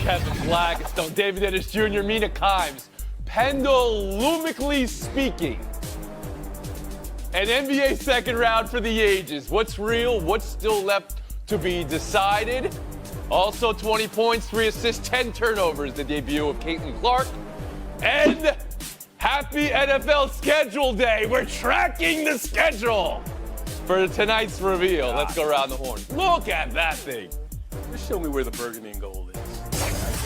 Kevin Blackstone, David Dennis Jr., Mina Kimes. Pendulumically speaking, an NBA second round for the ages. What's real? What's still left to be decided? Also 20 points, 3 assists, 10 turnovers, the debut of Caitlin Clark. And happy NFL schedule day. We're tracking the schedule for tonight's reveal. Let's go around the horn. Look at that thing. Just show me where the burgundy and gold is.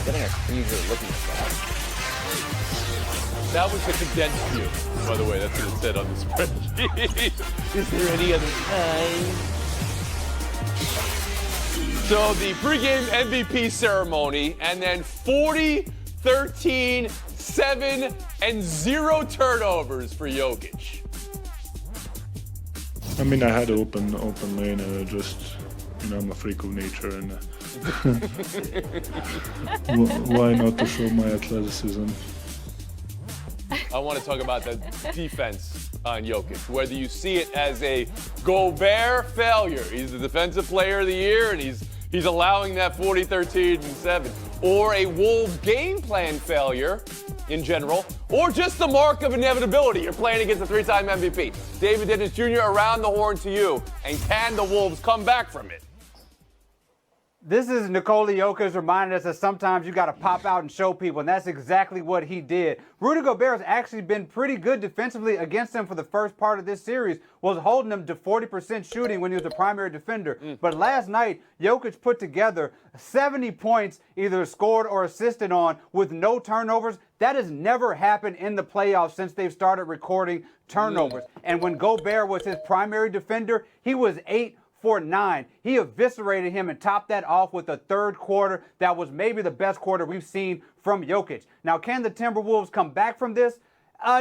Getting a preview looking at that. That was the condensed view, by the way. That's what it said on the spreadsheet. Is there any other time? So the pregame MVP ceremony, and then 40, 13, 7, and 0 turnovers for Jokic. I mean, I had open lane, and I just, I'm a freak of nature, and why not to show my athleticism? I want to talk about the defense on Jokic, whether you see it as a Gobert failure. He's the defensive player of the year, and he's allowing that 40, 13, and 7. Or a Wolves game plan failure in general, or just the mark of inevitability. You're playing against a 3-time MVP. David Dennis Jr., around the horn to you. And can the Wolves come back from it? This is Nikola Jokic reminding us that sometimes you got to pop out and show people, and that's exactly what he did. Rudy Gobert has actually been pretty good defensively against him for the first part of this series, was holding him to 40% shooting when he was the primary defender. But last night, Jokic put together 70 points, either scored or assisted on, with no turnovers. That has never happened in the playoffs since they've started recording turnovers. And when Gobert was his primary defender, he was 8 for 9. He eviscerated him and topped that off with a third quarter that was maybe the best quarter we've seen from Jokic. Now, can the Timberwolves come back from this?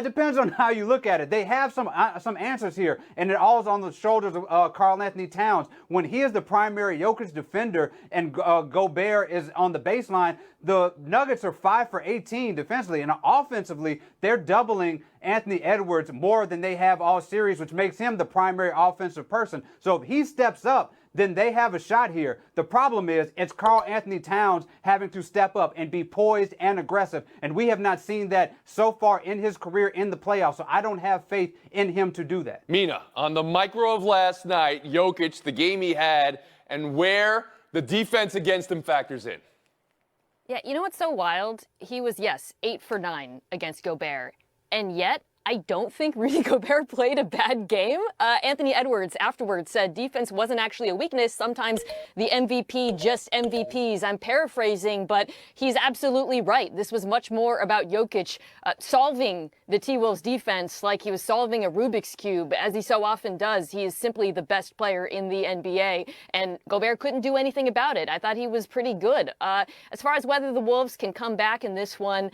Depends on how you look at it. They have some answers here, and it all is on the shoulders of Karl Anthony Towns. When he is the primary Jokic defender and Gobert is on the baseline, the Nuggets are 5 for 18 defensively, and offensively, they're doubling Anthony Edwards more than they have all series, which makes him the primary offensive person. So if he steps up, then they have a shot here. The problem is it's Karl Anthony Towns having to step up and be poised and aggressive, and we have not seen that so far in his career in the playoffs, so I don't have faith in him to do that. Mina, on the micro of last night, Jokic, the game he had, and where the defense against him factors in. Yeah, you know what's so wild? He was, 8 for 9 against Gobert, and yet I don't think Rudy Gobert played a bad game. Anthony Edwards afterwards said defense wasn't actually a weakness. Sometimes the MVP just MVPs. I'm paraphrasing, but he's absolutely right. This was much more about Jokic solving the T-Wolves defense like he was solving a Rubik's Cube, as he so often does. He is simply the best player in the NBA, and Gobert couldn't do anything about it. I thought he was pretty good. As far as whether the Wolves can come back in this one,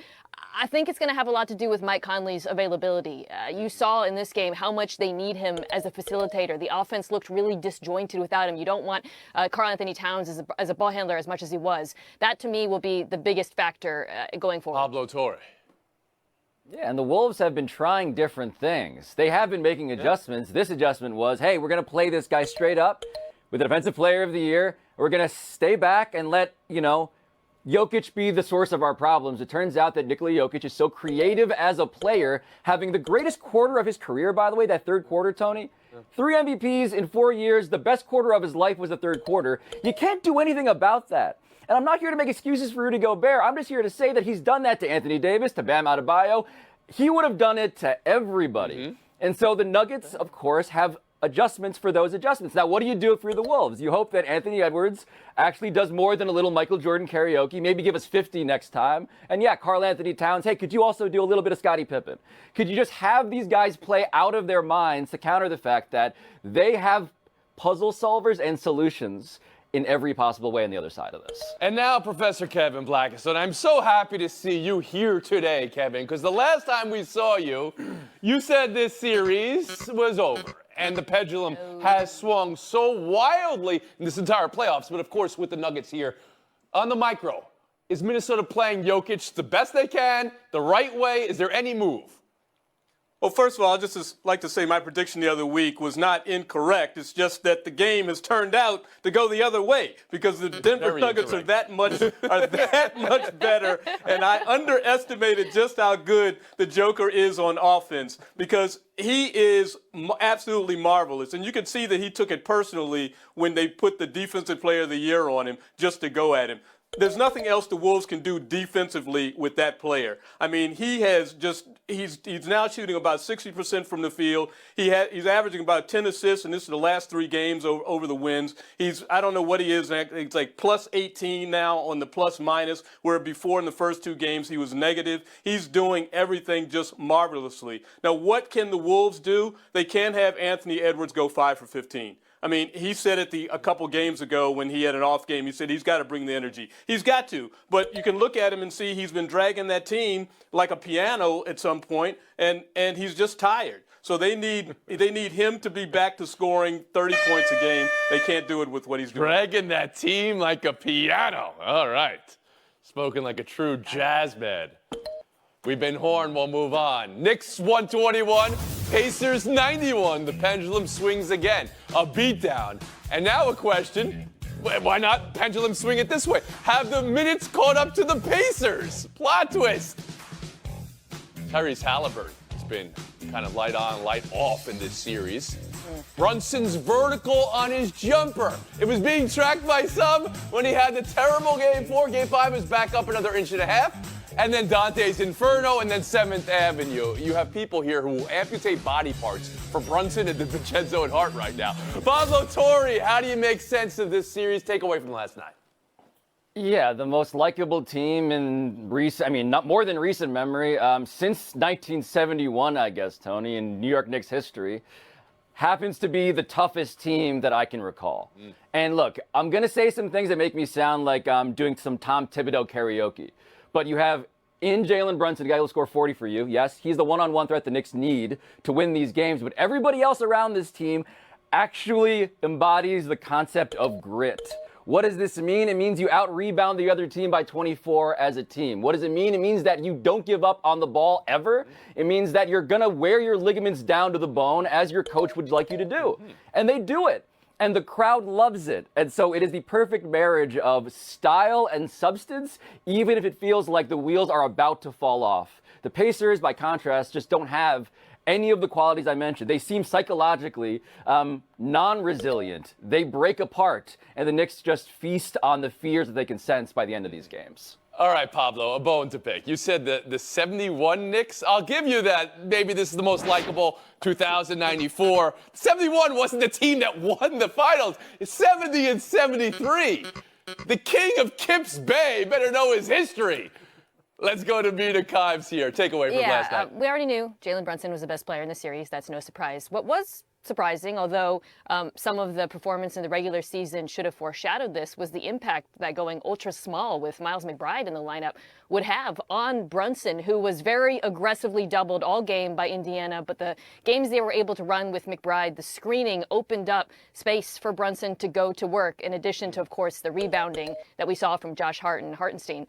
I think it's going to have a lot to do with Mike Conley's availability. You saw in this game how much they need him as a facilitator. The offense looked really disjointed without him. You don't want Karl Anthony Towns as a ball handler as much as he was. That, to me, will be the biggest factor going forward. Pablo Torre. Yeah, and the Wolves have been trying different things. They have been making adjustments. This adjustment was, hey, we're going to play this guy straight up with the Defensive Player of the Year. We're going to stay back and let, Jokic be the source of our problems. It turns out that Nikola Jokic is so creative as a player, having the greatest quarter of his career, by the way, that third quarter, Tony. 3 MVPs in 4 years. The best quarter of his life was the third quarter. You can't do anything about that. And I'm not here to make excuses for Rudy Gobert. I'm just here to say that he's done that to Anthony Davis, to Bam Adebayo. He would have done it to everybody. And so the Nuggets, of course, have adjustments for those adjustments. Now, what do you do if you're the Wolves? You hope that Anthony Edwards actually does more than a little Michael Jordan karaoke, maybe give us 50 next time. And yeah, Karl Anthony Towns, hey, could you also do a little bit of Scottie Pippen? Could you just have these guys play out of their minds to counter the fact that they have puzzle solvers and solutions in every possible way on the other side of this? And now, Professor Kevin Blackstone, I'm so happy to see you here today, Kevin, because the last time we saw you, you said this series was over. And the pendulum has swung so wildly in this entire playoffs. But, of course, with the Nuggets here on the micro, is Minnesota playing Jokic the best they can, the right way? Is there any move? Well, first of all, I'd just like to say my prediction the other week was not incorrect. It's just that the game has turned out to go the other way because the Denver Very Nuggets are incorrect. that much better, and I underestimated just how good the Joker is on offense because he is absolutely marvelous. And you can see that he took it personally when they put the Defensive Player of the Year on him just to go at him. There's nothing else the Wolves can do defensively with that player. I mean, he's now shooting about 60% from the field. He's averaging about 10 assists, and this is the last 3 games over the wins. I don't know what he is. It's like plus 18 now on the plus minus, where before in the first 2 games he was negative. He's doing everything just marvelously. Now, what can the Wolves do? They can't have Anthony Edwards go 5 for 15. I mean, he said it a couple games ago when he had an off game. He said he's got to bring the energy. He's got to. But you can look at him and see he's been dragging that team like a piano at some point, and he's just tired. So they need him to be back to scoring 30 points a game. They can't do it with what he's doing. Dragging that team like a piano. All right. Spoken like a true jazz man. We've been Horn. We'll move on. Knicks 121, Pacers 91. The pendulum swings again. A beatdown. And now a question. Why not pendulum swing it this way? Have the minutes caught up to the Pacers? Plot twist. Tyrese Halliburton has been kind of light on, light off in this series. Brunson's vertical on his jumper. It was being tracked by some when he had the terrible Game 4. Game 5 was back up another 1.5 inches. And then Dante's Inferno, and then 7th Avenue. You have people here who will amputate body parts for Brunson and DiVincenzo and Hart right now. Pablo Torre, how do you make sense of this series? Take away from last night. Yeah, the most likable team in not more than recent memory, since 1971, I guess, Tony, in New York Knicks history. Happens to be the toughest team that I can recall. And look, I'm going to say some things that make me sound like I'm doing some Tom Thibodeau karaoke. But you have in Jalen Brunson, a guy who'll score 40 for you. Yes, he's the one-on-one threat the Knicks need to win these games. But everybody else around this team actually embodies the concept of grit. What does this mean? It means you out-rebound the other team by 24 as a team. What does it mean? It means that you don't give up on the ball ever. It means that you're going to wear your ligaments down to the bone as your coach would like you to do. And they do it. And the crowd loves it. And so it is the perfect marriage of style and substance, even if it feels like the wheels are about to fall off. The Pacers, by contrast, just don't have any of the qualities I mentioned. They seem psychologically non-resilient. They break apart, and the Knicks just feast on the fears that they can sense by the end of these games. All right, Pablo, a bone to pick. You said the 71 Knicks. I'll give you that. Maybe this is the most likable 2094. 71 wasn't the team that won the finals. It's 70 and 73. The king of Kips Bay better know his history. Let's go to Mina Kimes here. Take away from last night. We already knew Jalen Brunson was the best player in the series. That's no surprise. What was surprising, although some of the performance in the regular season should have foreshadowed this, was the impact that going ultra small with Miles McBride in the lineup would have on Brunson, who was very aggressively doubled all game by Indiana. But the games they were able to run with McBride, the screening opened up space for Brunson to go to work, in addition to, of course, the rebounding that we saw from Josh Hart and Hartenstein.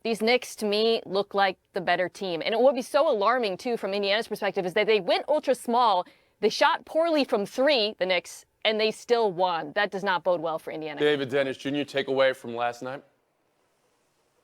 These Knicks, to me, look like the better team. And it would be so alarming, too, from Indiana's perspective, is that they went ultra small. They shot poorly from 3, the Knicks, and they still won. That does not bode well for Indiana. David Dennis Jr., take away from last night.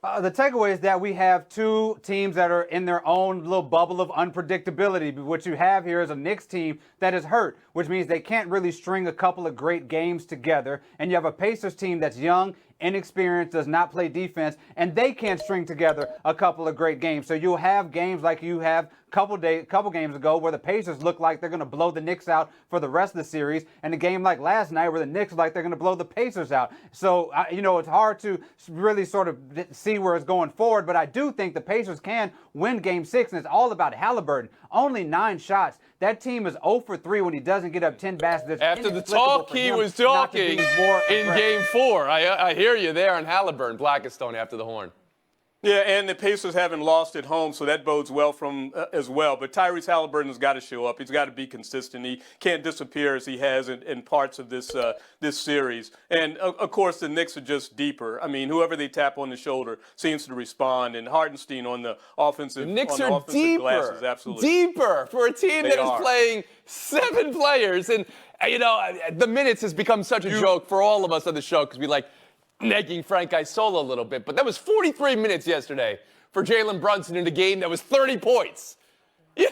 The takeaway is that we have 2 teams that are in their own little bubble of unpredictability. But what you have here is a Knicks team that is hurt, which means they can't really string a couple of great games together. And you have a Pacers team that's young, inexperienced, does not play defense, and they can't string together a couple of great games. So you'll have games like you have couple games ago where the Pacers look like they're going to blow the Knicks out for the rest of the series, and a game like last night where the Knicks look like they're going to blow the Pacers out. So, it's hard to really sort of see where it's going forward, but I do think the Pacers can win Game 6, and it's all about Halliburton. Only 9 shots. That team is 0 for 3 when he doesn't get up 10 baskets. After the talk he was talking in Game 4. I hear you there on Halliburton, Blackistone after the horn. Yeah, and the Pacers haven't lost at home, so that bodes well from as well. But Tyrese Halliburton's got to show up. He's got to be consistent. He can't disappear as he has in parts of this this series. And of course, the Knicks are just deeper. I mean, whoever they tap on the shoulder seems to respond. And Hardenstein on the offensive, Knicks on the are offensive deeper, glasses, absolutely deeper for a team that is are. playing 7 players. And you know, the minutes has become such a joke for all of us on the show because we like negging Frank Isola a little bit, but that was 43 minutes yesterday for Jalen Brunson in a game that was 30 points. I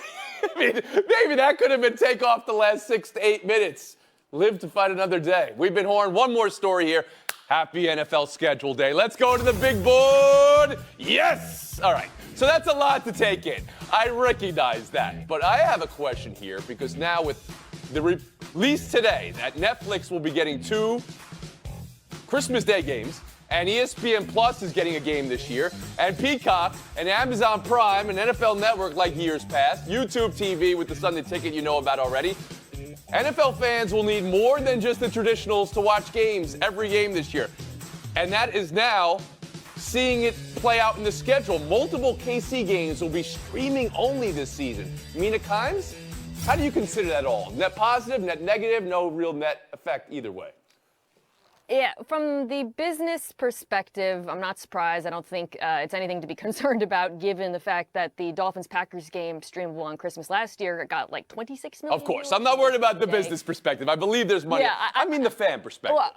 mean, maybe that could have been take off the last 6 to 8 minutes. Live to fight another day. We've been Horn. One more story here. Happy NFL schedule day. Let's go to the big board. Yes! All right. So that's a lot to take in. I recognize that. But I have a question here because now with the release today that Netflix will be getting 2 Christmas Day games, and ESPN Plus is getting a game this year, and Peacock and Amazon Prime and NFL Network like years past, YouTube TV with the Sunday Ticket you know about already. NFL fans will need more than just the traditionals to watch games every game this year. And that is now seeing it play out in the schedule. Multiple KC games will be streaming only this season. Mina Kimes, how do you consider that all? Net positive, net negative, no real net effect either way? Yeah, from the business perspective, I'm not surprised. I don't think it's anything to be concerned about, given the fact that the Dolphins-Packers game streamable on Christmas last year got like 26 million. Of course. I'm not worried about the business perspective. I believe there's money. Yeah, I mean the fan perspective. Well,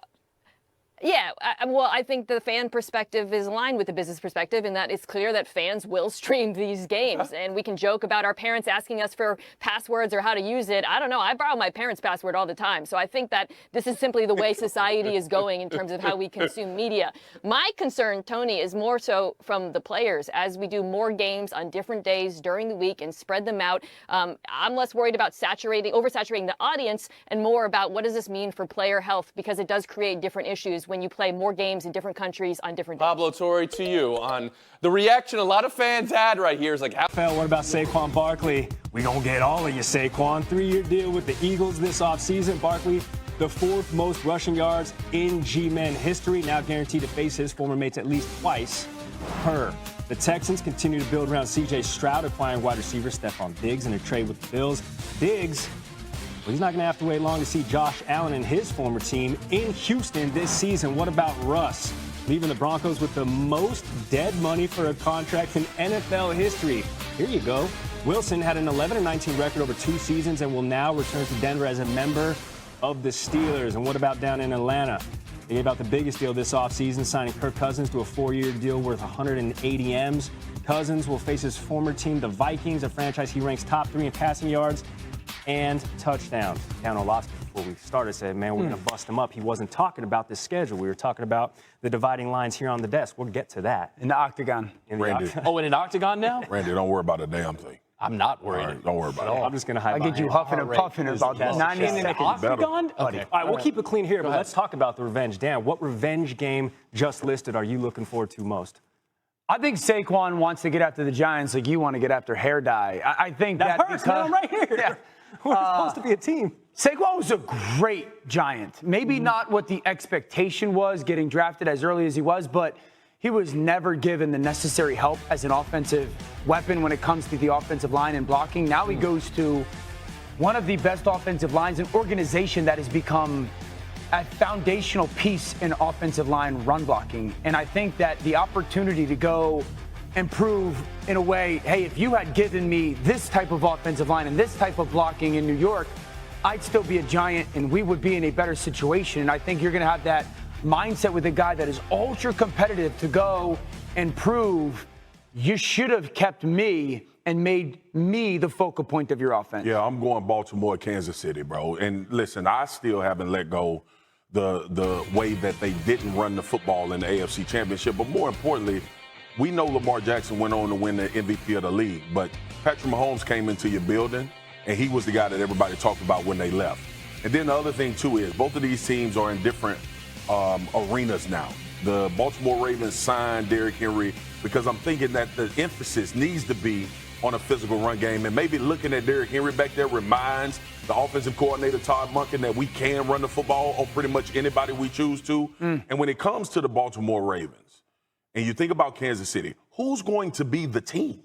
yeah, well, I think the fan perspective is aligned with the business perspective in that it's clear that fans will stream these games. And we can joke about our parents asking us for passwords or how to use it. I don't know. I borrow my parents' password all the time. So I think that this is simply the way society is going in terms of how we consume media. My concern, Tony, is more so from the players. As we do more games on different days during the week and spread them out, I'm less worried about oversaturating the audience and more about what does this mean for player health, because it does create different issues when you play more games in different countries on different days. Pablo Torre, to you on the reaction a lot of fans had right here is like, how What about Saquon Barkley? We gonna get all of you, Saquon. 3-year deal with the Eagles this offseason. Barkley, the 4th most rushing yards in G-Men history, now guaranteed to face his former mates at least twice per. The Texans continue to build around C.J. Stroud, acquiring wide receiver Stephon Diggs in a trade with the Bills. Diggs, well, he's not going to have to wait long to see Josh Allen and his former team in Houston this season. What about Russ? Leaving the Broncos with the most dead money for a contract in NFL history. Here you go. Wilson had an 11-19 record over 2 seasons and will now return to Denver as a member of the Steelers. And what about down in Atlanta? They gave out the biggest deal this offseason, signing Kirk Cousins to a 4-year deal worth 180 M's. Cousins will face his former team, the Vikings, a franchise he ranks top 3 in passing yards and touchdowns. Down Orlovsky, before we started, said, man, we're going to bust him up. He wasn't talking about this schedule. We were talking about the dividing lines here on the desk. We'll get to that. In the octagon. Randy. Oh, in an octagon now? Randy, don't worry about a damn thing. I'm not worried. All right, don't worry about it. I'm just going to hide I'll get you huffing and puffing about 90 in an seconds. octagon? Okay. All right, we'll keep it clean here, but let's talk about the revenge. Dan, what revenge game just listed are you looking forward to most? I think Saquon wants to get after the Giants like you want to get after hair dye. I think that hurts, man. I'm right here. Yeah. We're supposed to be a team. Saquon was a great Giant. Maybe not what the expectation was, getting drafted as early as he was, but he was never given the necessary help as an offensive weapon when it comes to the offensive line and blocking. Now he goes to one of the best offensive lines, an organization that has become a foundational piece in offensive line run blocking. And I think that the opportunity to go and prove in a way, hey, if you had given me this type of offensive line and this type of blocking in New York, I'd still be a Giant and we would be in a better situation. And I think you're going to have that mindset with a guy that is ultra competitive to go and prove you should have kept me and made me the focal point of your offense. Yeah, I'm going Baltimore, Kansas City, bro. And listen, I still haven't let go the way that they didn't run the football in the AFC Championship. But more importantly, we know Lamar Jackson went on to win the MVP of the league, but Patrick Mahomes came into your building, and he was the guy that everybody talked about when they left. And then the other thing, too, is both of these teams are in different arenas now. The Baltimore Ravens signed Derrick Henry because I'm thinking that the emphasis needs to be on a physical run game, and maybe looking at Derrick Henry back there reminds the offensive coordinator, Todd Monken, that we can run the football on pretty much anybody we choose to. And when it comes to the Baltimore Ravens, and you think about Kansas City, who's going to be the team?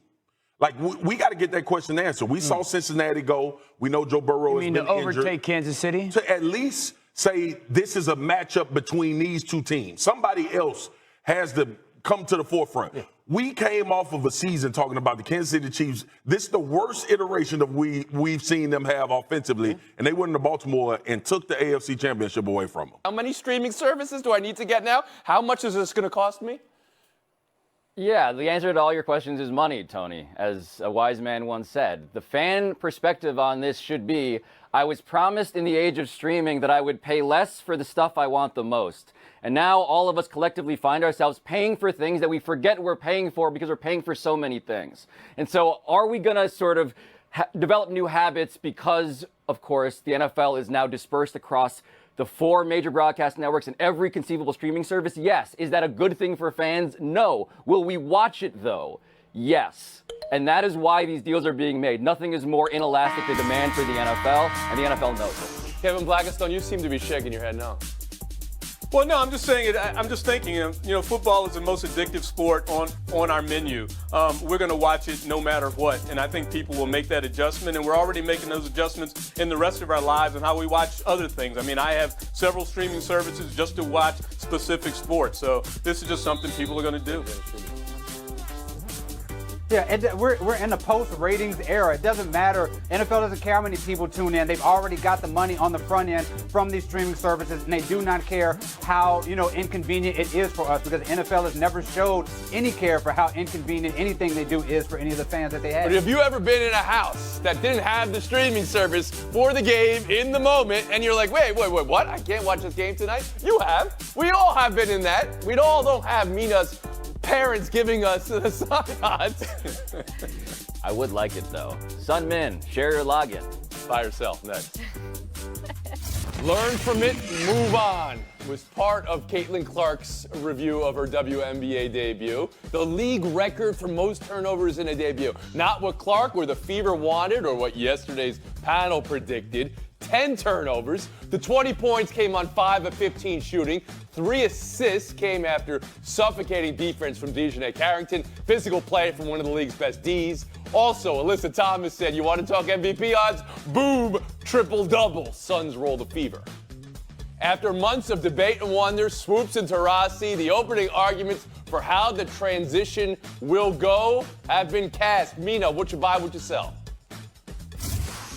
Like, we got to get that question answered. We saw Cincinnati go. We know Joe Burrow has been to injured. overtake Kansas City? To at least say this is a matchup between these two teams. Somebody else has to come to the forefront. Yeah. We came off of a season talking about the Kansas City Chiefs. This is the worst iteration of we've seen them have offensively, and they went into Baltimore and took the AFC Championship away from them. How many streaming services do I need to get now? How much is this going to cost me? Yeah, the answer to all your questions is money, Tony. As a wise man once said, the fan perspective on this should be, I was promised in the age of streaming that I would pay less for the stuff I want the most. And now all of us collectively find ourselves paying for things that we forget we're paying for because we're paying for so many things. And so are we going to sort of develop new habits because, of course, the NFL is now dispersed across the 4 major broadcast networks and every conceivable streaming service? Yes. Is that a good thing for fans? No. Will we watch it, though? Yes. And that is why these deals are being made. Nothing is more inelastic than demand for the NFL, and the NFL knows it. Kevin Blackistone, you seem to be shaking your head now. Well, no, I'm just saying it. I'm just thinking, football is the most addictive sport on our menu. We're going to watch it no matter what, and I think people will make that adjustment, and we're already making those adjustments in the rest of our lives and how we watch other things. I mean, I have several streaming services just to watch specific sports, so this is just something people are going to do. Yeah, we're in a post-ratings era. It doesn't matter. NFL doesn't care how many people tune in. They've already got the money on the front end from these streaming services, and they do not care how, inconvenient it is for us, because the NFL has never showed any care for how inconvenient anything they do is for any of the fans that they have. But have you ever been in a house that didn't have the streaming service for the game in the moment, and you're like, wait, what? I can't watch this game tonight? You have. We all have been in that. We all don't have Mina's parents giving us the sign-ons. I would like it, though. Sun Min, share your login. By yourself, next. Learn from it, move on was part of Caitlin Clark's review of her WNBA debut. The league record for most turnovers in a debut. Not what Clark or the Fever wanted or what yesterday's panel predicted. 10 turnovers. The 20 points came on 5 of 15 shooting. 3 assists came after suffocating defense from Dejanay Carrington. Physical play from one of the league's best Ds. Also, Alyssa Thomas said, you want to talk MVP odds? Boom, triple-double. Suns roll the Fever. After months of debate and wonder, Swoops and Taurasi, the opening arguments for how the transition will go have been cast. Mina, what you buy, what you sell?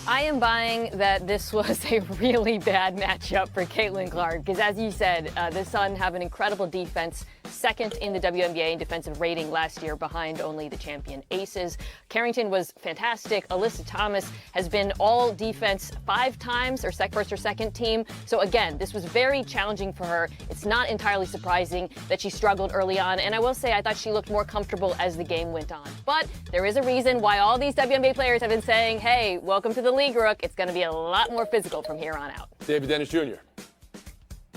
I am buying that this was a really bad matchup for Caitlin Clark because, as you said, the Sun have an incredible defense, second in the WNBA in defensive rating last year, behind only the champion Aces. Carrington was fantastic. Alyssa Thomas has been all defense 5 times, or first or second team. So again, this was very challenging for her. It's not entirely surprising that she struggled early on, and I will say I thought she looked more comfortable as the game went on. But there is a reason why all these WNBA players have been saying, hey, welcome to the league, Rook. It's going to be a lot more physical from here on out. David Dennis Jr.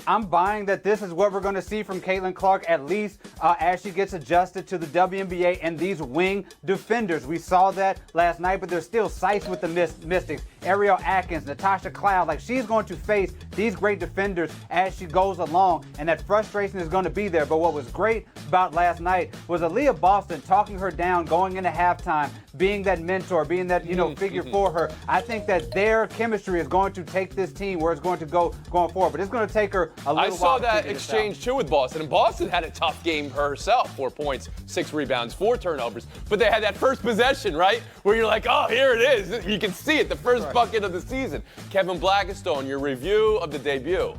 I'm buying that this is what we're going to see from Caitlin Clark, at least as she gets adjusted to the WNBA and these wing defenders. We saw that last night, but there's still sights with the Mystics. Ariel Atkins, Natasha Cloud, like she's going to face these great defenders as she goes along, and that frustration is going to be there. But what was great about last night was Aaliyah Boston talking her down, going into halftime, being that mentor, being that figure for her. I think that their chemistry is going to take this team where it's going to go going forward. But it's going to take her a little while. I saw to that figure this exchange out. too with Boston, and Boston had a tough game herself. 4 points, 6 rebounds, 4 turnovers. But they had that first possession, right, where you're like, oh, here it is. You can see it, the first bucket of the season. Kevin Blackistone, your review of the debut.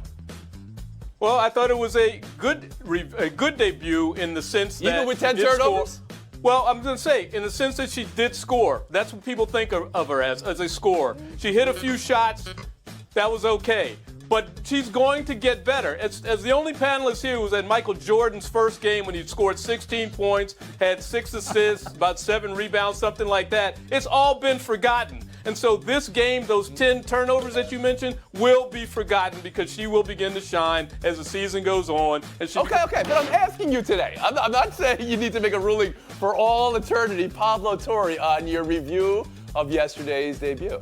Well, I thought it was a good debut in the sense that even with 10 she did turnovers. score. Well, I'm going to say, in the sense that she did score. That's what people think of her as a scorer. She hit a few shots. That was okay. But she's going to get better. As the only panelist here who was at Michael Jordan's first game when he scored 16 points, had 6 assists, about 7 rebounds, something like that. It's all been forgotten. And so this game, those 10 turnovers that you mentioned, will be forgotten because she will begin to shine as the season goes on. And she Okay, but I'm asking you today. I'm not saying you need to make a ruling for all eternity. Pablo Torre, on your review of yesterday's debut.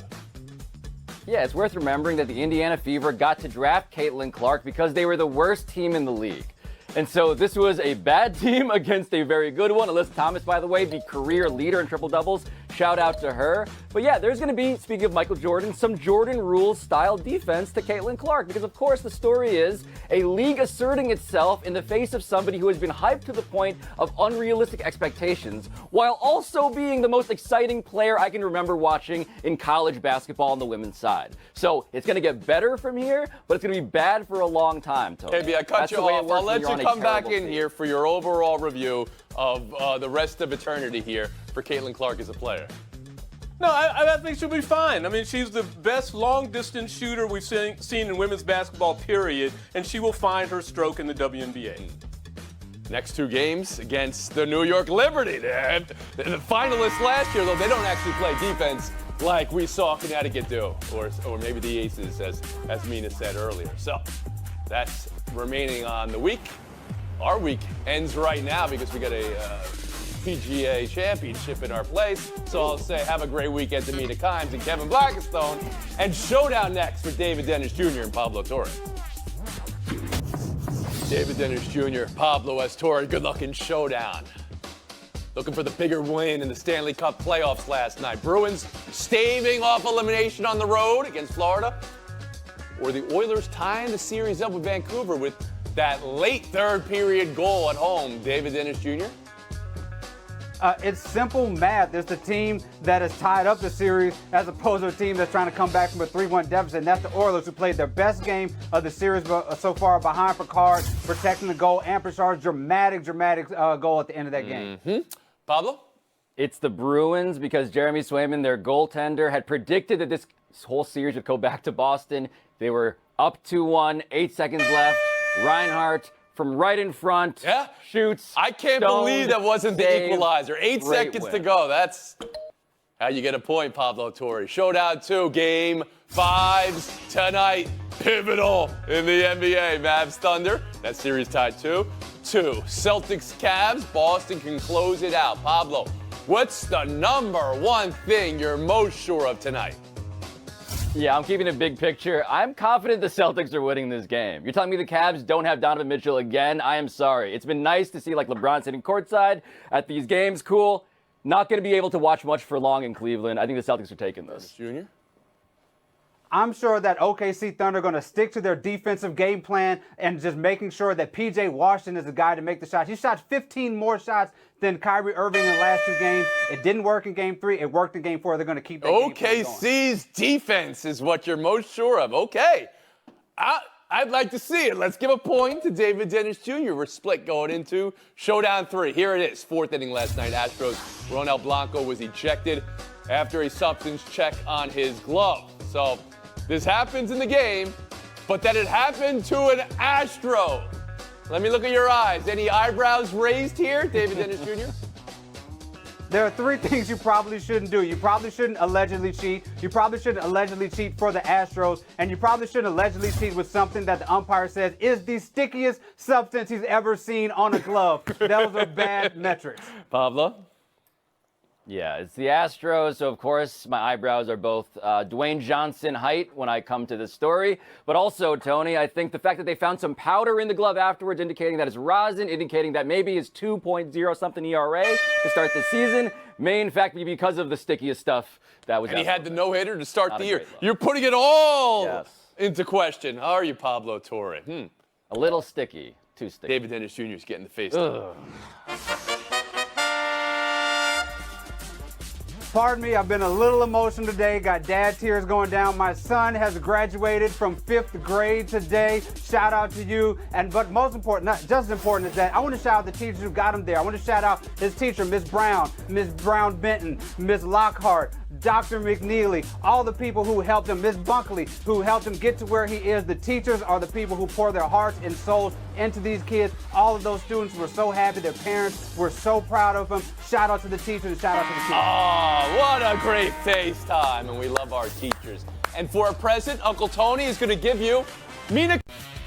Yeah, it's worth remembering that the Indiana Fever got to draft Caitlin Clark because they were the worst team in the league. And so this was a bad team against a very good one. Alyssa Thomas, by the way, the career leader in triple doubles. Shout out to her. But yeah, there's going to be, speaking of Michael Jordan, some Jordan rules style defense to Caitlin Clark. Because of course the story is a league asserting itself in the face of somebody who has been hyped to the point of unrealistic expectations, while also being the most exciting player I can remember watching in college basketball on the women's side. So it's going to get better from here, but it's going to be bad for a long time, Toby. KB, I cut That's you the way it off. works I'll when let you're you on a come back terrible in team. here for your overall review of the rest of eternity here for Caitlin Clark as a player. No, I think she'll be fine. I mean, she's the best long-distance shooter we've seen in women's basketball, period, and she will find her stroke in the WNBA. Next 2 games against the New York Liberty. They're the finalists last year, though they don't actually play defense like we saw Connecticut do, or maybe the Aces, as Mina said earlier. So that's remaining on the week. Our week ends right now because we got a PGA championship in our place. So I'll say have a great weekend to Mina Kimes and Kevin Blackistone. And showdown next for David Dennis Jr. and Pablo Torre. David Dennis Jr., Pablo S. Torre, good luck in showdown. Looking for the bigger win in the Stanley Cup playoffs last night. Bruins staving off elimination on the road against Florida. Or the Oilers tying the series up with Vancouver with that late third period goal at home. David Dennis Jr.? It's simple math. It's the team that has tied up the series as opposed to a team that's trying to come back from a 3-1 deficit. And that's the Oilers, who played their best game of the series so far behind Picard, protecting the goal. And Picard's dramatic goal at the end of that game. Pablo? It's the Bruins because Jeremy Swayman, their goaltender, had predicted that this whole series would go back to Boston. They were up 2-1, 8 seconds left. Reinhart from right in front shoots. I can't stoned, believe that wasn't the save. equalizer. 8 Great seconds win. to go. That's how you get a point, Pablo Torre. Showdown 2, game 5s tonight. Pivotal in the NBA. Mavs Thunder. That series tied 2-2. Celtics Cavs. Boston can close it out. Pablo, what's the number one thing you're most sure of tonight? Yeah, I'm keeping a big picture. I'm confident the Celtics are winning this game. You're telling me the Cavs don't have Donovan Mitchell again? I am sorry. It's been nice to see like LeBron sitting courtside at these games. Cool. Not going to be able to watch much for long in Cleveland. I think the Celtics are taking this. Junior? I'm sure that OKC Thunder are going to stick to their defensive game plan and just making sure that PJ Washington is the guy to make the shots. He shot 15 more shots than Kyrie Irving in the last 2 games. It didn't work in game 3. It worked in game 4. They're going to keep that game plan going. OKC's defense is what you're most sure of. Okay. I'd like to see it. Let's give a point to David Dennis Jr. We're split going into showdown 3. Here it is. 4th inning last night. Astros. Ronel Blanco was ejected after a substance check on his glove. So this happens in the game, but that it happened to an Astro. Let me look at your eyes. Any eyebrows raised here, David Dennis Jr.? There are 3 things you probably shouldn't do. You probably shouldn't allegedly cheat. You probably shouldn't allegedly cheat for the Astros. And you probably shouldn't allegedly cheat with something that the umpire says is the stickiest substance he's ever seen on a glove. Those are bad metrics. Pablo? Yeah, it's the Astros, so of course my eyebrows are both Dwayne Johnson height when I come to this story. But also, Tony, I think the fact that they found some powder in the glove afterwards, indicating that it's rosin, indicating that maybe his 2.0 something ERA to start the season, may in fact be because of the stickiest stuff that was. And he had the no-hitter to start Not the a year. great look. You're putting it all Yes. into question. How are you, Pablo Torre? A little sticky, too sticky. David Dennis Jr. is getting the face. Pardon me, I've been a little emotional today. Got dad tears going down. My son has graduated from 5th grade today. Shout out to you. But most important, not just as important as that, I want to shout out the teachers who got him there. I want to shout out his teacher, Miss Brown Benton, Miss Lockhart, Dr. McNeely, all the people who helped him, Miss Bunkley, who helped him get to where he is. The teachers are the people who pour their hearts and souls into these kids. All of those students were so happy. Their parents were so proud of them. Shout out to the teachers and shout out to the kids. Oh, what a great FaceTime, and we love our teachers. And for a present, Uncle Tony is going to give you Mina.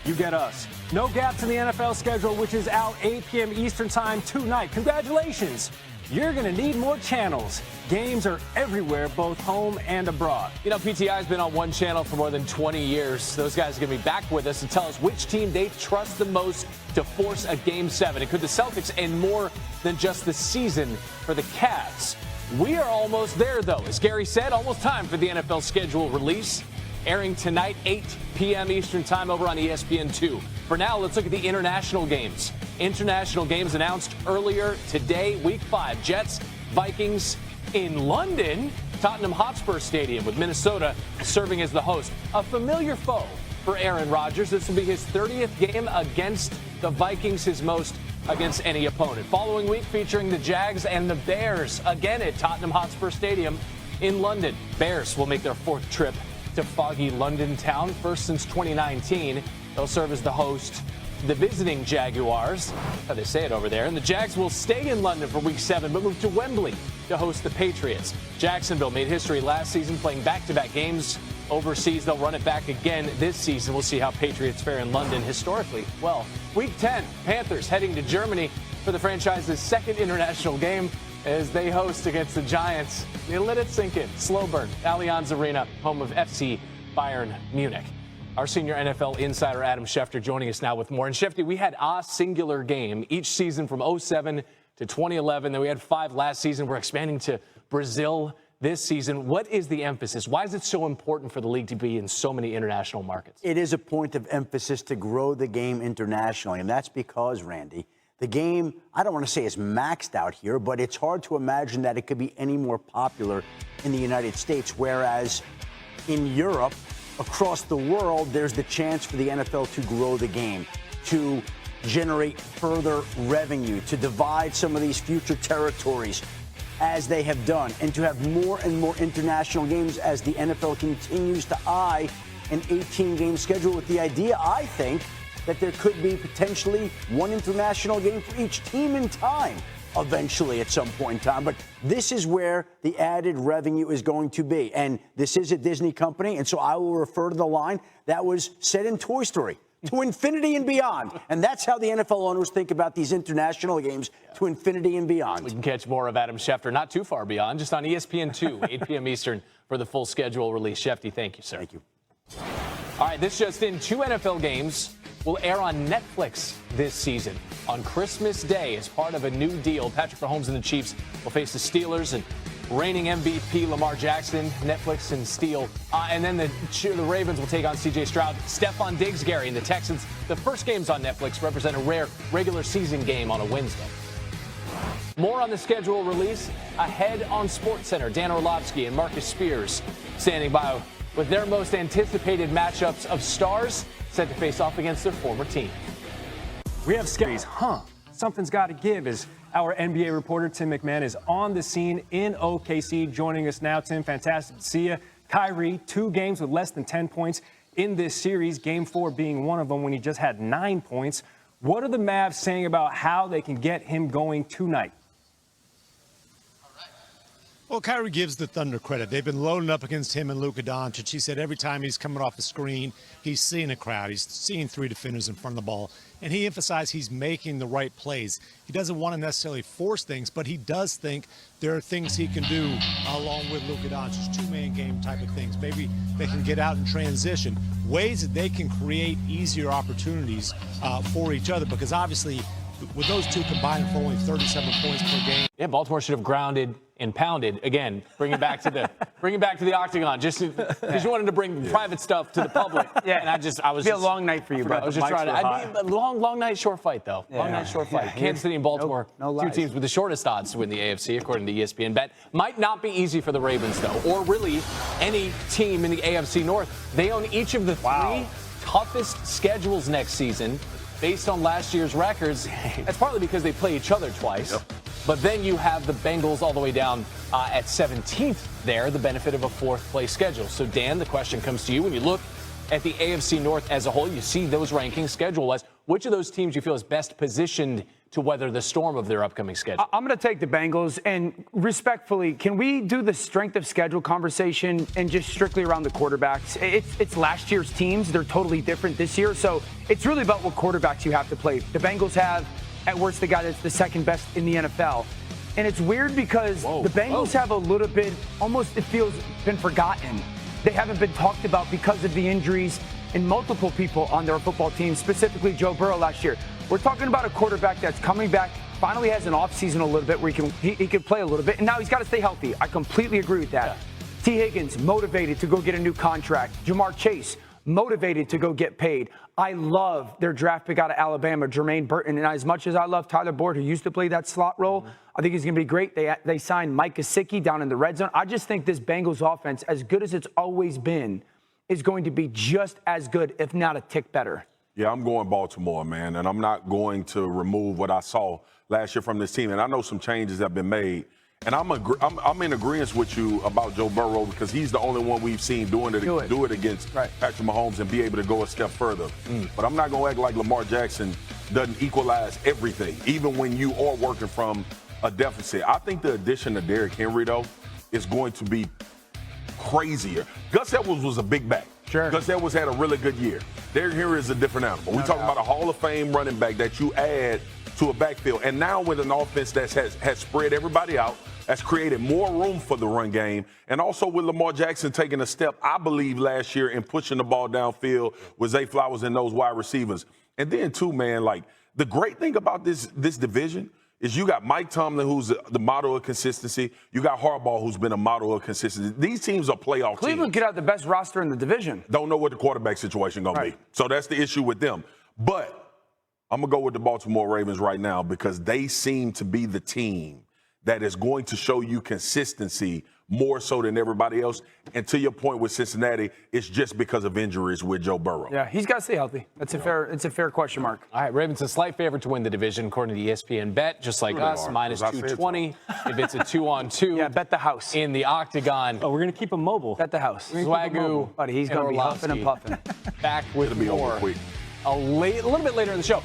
You get us. No gaps in the NFL schedule, which is out 8 p.m. Eastern time tonight. Congratulations. You're going to need more channels. Games are everywhere, both home and abroad. You know, PTI has been on one channel for more than 20 years. Those guys are going to be back with us to tell us which team they trust the most to force a Game 7? And could the Celtics end more than just the season for the Cavs? We are almost there, though. As Gary said, almost time for the NFL schedule release. Airing tonight, 8 p.m. Eastern Time over on ESPN2. For now, let's look at the international games. International games announced earlier today, Week 5. Jets, Vikings in London, Tottenham Hotspur Stadium, with Minnesota serving as the host. A familiar foe for Aaron Rodgers. This will be his 30th game against the Vikings, his most against any opponent. Following week featuring the Jags and the Bears, again at Tottenham Hotspur Stadium in London. Bears will make their 4th trip to foggy London town, first since 2019. They'll serve as the host, the visiting Jaguars, how they say it over there. And the Jags will stay in London for Week 7, but move to Wembley to host the Patriots. Jacksonville made history last season, playing back-to-back games overseas. They'll run it back again this season. We'll see how Patriots fare in London historically. Well, Week 10, Panthers heading to Germany for the franchise's 2nd international game as they host against the Giants. They let it sink in. Slow burn. Allianz Arena, home of FC Bayern Munich. Our senior NFL insider, Adam Schefter, joining us now with more. And Schefter, we had a singular game each season from 2007 to 2011. Then we had 5 last season. We're expanding to Brazil this season. What is the emphasis? Why is it so important for the league to be in so many international markets? It is a point of emphasis to grow the game internationally, and that's because, Randy, the game, I don't want to say is maxed out here, but it's hard to imagine that it could be any more popular in the United States, whereas in Europe, across the world, there's the chance for the NFL to grow the game, to generate further revenue, to divide some of these future territories as they have done, and to have more and more international games as the NFL continues to eye an 18-game schedule, with the idea, I think, that there could be potentially one international game for each team in time, eventually at some point in time. But this is where the added revenue is going to be. And this is a Disney company, and so I will refer to the line that was said in Toy Story, to infinity and beyond. And that's how the NFL owners think about these international games, to infinity and beyond. We can catch more of Adam Schefter not too far beyond, just on ESPN2, 8 p.m. Eastern for the full schedule release. Schefter, thank you, sir. Thank you. All right, this just in, 2 NFL games will air on Netflix this season on Christmas Day as part of a new deal. Patrick Mahomes and the Chiefs will face the Steelers, and reigning MVP Lamar Jackson, Netflix and Steel. And then the Ravens will take on C.J. Stroud, Stephon Diggs, Gary, and the Texans. The first games on Netflix represent a rare regular season game on a Wednesday. More on the schedule release ahead on SportsCenter. Dan Orlovsky and Marcus Spears standing by with their most anticipated matchups of stars set to face off against their former team. We have schedules. Something's got to give as our NBA reporter Tim McMahon is on the scene in OKC, joining us now. Tim, fantastic to see you. Kyrie, 2 games with less than 10 points in this series, Game 4 being one of them when he just had 9 points. What are the Mavs saying about how they can get him going tonight? Well, Kyrie gives the Thunder credit. They've been loading up against him and Luka Doncic. He said every time he's coming off the screen, he's seeing a crowd. He's seeing 3 defenders in front of the ball. And he emphasized he's making the right plays. He doesn't want to necessarily force things, but he does think there are things he can do along with Luka Doncic, 2-man game type of things. Maybe they can get out and transition, ways that they can create easier opportunities for each other, because obviously with those two combined for only 37 points per game. Yeah, Baltimore should have grounded and pounded again. Bring it back to the octagon, just because you wanted to bring private stuff to the public. Yeah, and I was. Be a long night for you, bro. I was just trying to. Long night, short fight though. Yeah. Long night, short fight. Kansas City and Baltimore, no 2 teams with the shortest odds to win the AFC, according to ESPN Bet. Might not be easy for the Ravens though, or really any team in the AFC North. They own each of the 3 toughest schedules next season, based on last year's records. That's partly because they play each other twice. Yep. But then you have the Bengals all the way down at 17th there, the benefit of a 4th place schedule. So, Dan, the question comes to you. When you look at the AFC North as a whole, you see those rankings schedule-wise. Which of those teams you feel is best positioned to weather the storm of their upcoming schedule? I'm going to take the Bengals. And respectfully, can we do the strength of schedule conversation and just strictly around the quarterbacks? It's last year's teams. They're totally different this year. So it's really about what quarterbacks you have to play. The Bengals have, at worst, the guy that's the 2nd best in the NFL. And it's weird because the Bengals have a little bit, almost it feels, been forgotten. They haven't been talked about because of the injuries and multiple people on their football team, specifically Joe Burrow last year. We're talking about a quarterback that's coming back, finally has an offseason a little bit where he can play a little bit, and now he's got to stay healthy. I completely agree with that. Yeah. T. Higgins, motivated to go get a new contract. Jamar Chase, motivated to go get paid. I love their draft pick out of Alabama, Jermaine Burton. And as much as I love Tyler Boyd, who used to play that slot role, I think he's going to be great. They signed Mike Gesicki down in the red zone. I just think this Bengals offense, as good as it's always been, is going to be just as good, if not a tick better. Yeah, I'm going Baltimore, man, and I'm not going to remove what I saw last year from this team. And I know some changes have been made. And I'm in agreement with you about Joe Burrow because he's the only one we've seen do it against Patrick Mahomes and be able to go a step further. But I'm not going to act like Lamar Jackson doesn't equalize everything, even when you are working from a deficit. I think the addition of Derrick Henry, though, is going to be crazier. Gus Edwards was a big back. Sure. Gus Edwards had a really good year. Derrick Henry is a different animal. We're talking about a Hall of Fame running back that you add to a backfield. And now with an offense that has spread everybody out, that's created more room for the run game. And also with Lamar Jackson taking a step, I believe, last year in pushing the ball downfield with Zay Flowers and those wide receivers. And then, too, man, like, the great thing about this division is you got Mike Tomlin, who's the model of consistency. You got Harbaugh, who's been a model of consistency. These teams are playoff Cleveland teams. could have the best roster in the division. Don't know what the quarterback situation going to be. So that's the issue with them. But I'm going to go with the Baltimore Ravens right now because they seem to be the team that is going to show you consistency more so than everybody else. And to your point with Cincinnati, it's just because of injuries with Joe Burrow. Yeah, he's got to stay healthy. It's a fair question mark. All right, Ravens a slight favorite to win the division according to ESPN Bet, just like us, minus 220. If it's a 2-on-2. Yeah, bet the house. In the octagon. Oh, we're going to keep him mobile. Bet the house. Swagoo. Buddy, he's going to be huffing and puffing. Back with more a little bit later in the show.